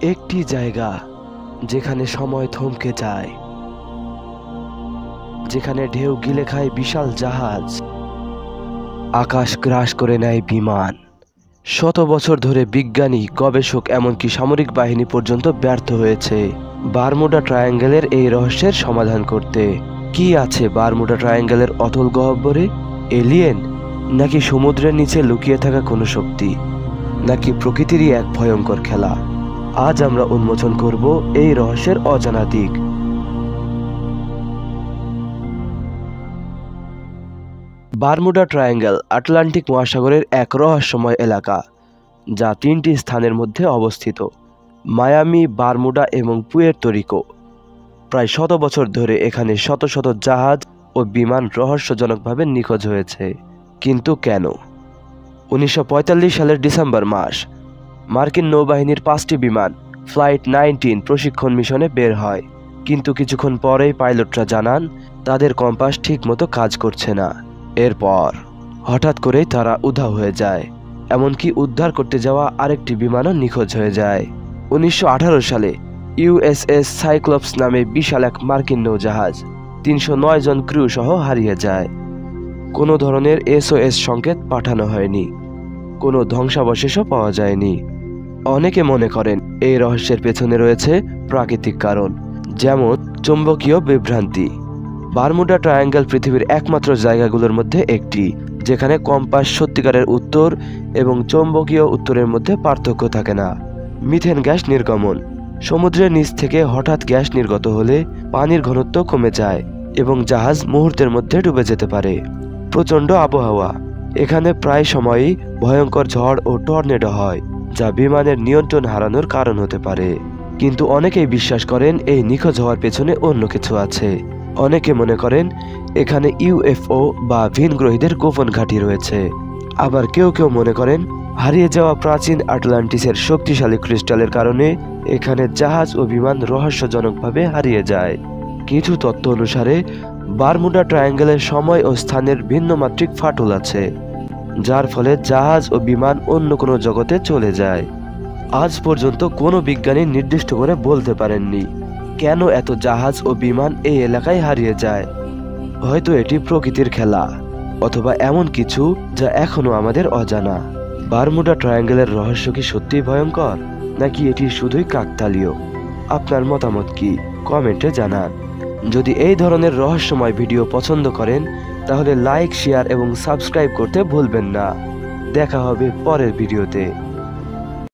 একটি জায়গা যেখানে সময় থমকে যায়, যেখানে ঢেউ গিলে খায় বিশাল জাহাজ, আকাশ গ্রাস করে নেয় বিমান। শত বছর ধরে বিজ্ঞানী, গবেষক, এমনকি সামরিক বাহিনী পর্যন্ত ব্যর্থ হয়েছে বারমুডা ট্রায়াঙ্গেলের এই রহস্যের সমাধান করতে। কি আছে বারমুডা ট্রায়াঙ্গেলের অতল গহ্বরে? এলিয়েন, নাকি সমুদ্রের নিচে লুকিয়ে থাকা কোনো শক্তি, নাকি প্রকৃতিরই এক ভয়ঙ্কর খেলা? আজ আমরা উন্মোচন করব এই রহস্যের অজানা দিক। বারমুডা ট্রায়াঙ্গেল আটলান্টিক মহাসাগরের এক রহস্যময় এলাকা, যা তিনটি স্থানের মধ্যে অবস্থিত: মায়ামি, বারমুডা এবং পুয়ের্তো রিকো। প্রায় 100 বছর ধরে এখানে শত শত জাহাজ ও বিমান রহস্যজনকভাবে নিখোঁজ হয়েছে। কিন্তু কেন? 1945 সালের ডিসেম্বর মাস, মার্কিন নৌবাহিনীর 5টি বিমান ফ্লাইট 19 প্রশিক্ষণ মিশনে বের হয়। কিন্তু কিছুক্ষণ পরেই পাইলটরা জানান তাদের কম্পাস ঠিকমতো কাজ করছে না। এরপর হঠাৎ করেই তারা উধাও হয়ে যায়, এমনকি উদ্ধার করতে যাওয়া আরেকটি বিমানও নিখোঁজ হয়ে যায়। 1918 সালে ইউএসএস সাইক্লপস নামে বিশাল এক মার্কিন নৌজাহাজ 309 জন ক্রু সহ হারিয়ে যায়। কোনো ধরনের SOS সংকেত পাঠানো হয়নি, কোনো ধ্বংসাবশেষও পাওয়া যায়নি। অনেকে মনে করেন এই রহস্যের পেছনে রয়েছে প্রাকৃতিক কারণ, যেমন চৌম্বকীয় বিভ্রান্তি। বারমুডা ট্রায়াঙ্গেল পৃথিবীর একমাত্র জায়গাগুলোর মধ্যে একটি যেখানে কম্পাস সত্যিকারের উত্তর এবং চৌম্বকীয় উত্তরের মধ্যে পার্থক্য থাকে না। মিথেন গ্যাস নির্গমন: সমুদ্রের নিচ থেকে হঠাৎ গ্যাস নির্গত হলে পানির ঘনত্ব কমে যায় এবং জাহাজ মুহূর্তের মধ্যে ডুবে যেতে পারে। প্রচণ্ড আবহাওয়া: এখানে প্রায় সময়ই ভয়ঙ্কর ঝড় ও টর্নেডো হয়, যা বিমানের নিয়ন্ত্রণ হারানোর কারণ হতে পারে। কিন্তু অনেকেই বিশ্বাস করেন এই নিখোঁজ হওয়ার পেছনে অন্য কিছু আছে। অনেকে মনে করেন এখানে UFO বা ভিনগ্রহীদের গোপন ঘাঁটি রয়েছে। আবার কেউ কেউ মনে করেন হারিয়ে যাওয়া প্রাচীন আটলান্টিসের শক্তিশালী ক্রিস্টালের কারণে এখানে জাহাজ ও বিমান রহস্যজনকভাবে হারিয়ে যায়। কিছু তথ্য অনুসারে বারমুডা ট্রায়াঙ্গেলের সময় ও স্থানের ভিন্নমাত্রিক ফাটল আছে, যার ফলে জাহাজ ও বিমান অন্য কোনো জগতে চলে যায়। আজ পর্যন্ত কোনো বিজ্ঞানী নির্দিষ্ট করে বলতে পারেননি কেন এত জাহাজ ও বিমান এই এলাকায় হারিয়ে যায়। হয়তো এটি প্রকৃতির খেলা, অথবা এমন কিছু যা এখনো আমাদের অজানা। বারমুডা ট্রায়াঙ্গেলের রহস্য কি সত্যিই ভয়ঙ্কর, নাকি এটি শুধুই কাকতালীয়? আপনার মতামত কি কমেন্টে জানান। যদি এই ধরনের রহস্যময় ভিডিও পছন্দ করেন তাহলে লাইক, শেয়ার এবং সাবস্ক্রাইব করতে ভুলবেন না। দেখা হবে পরের ভিডিওতে।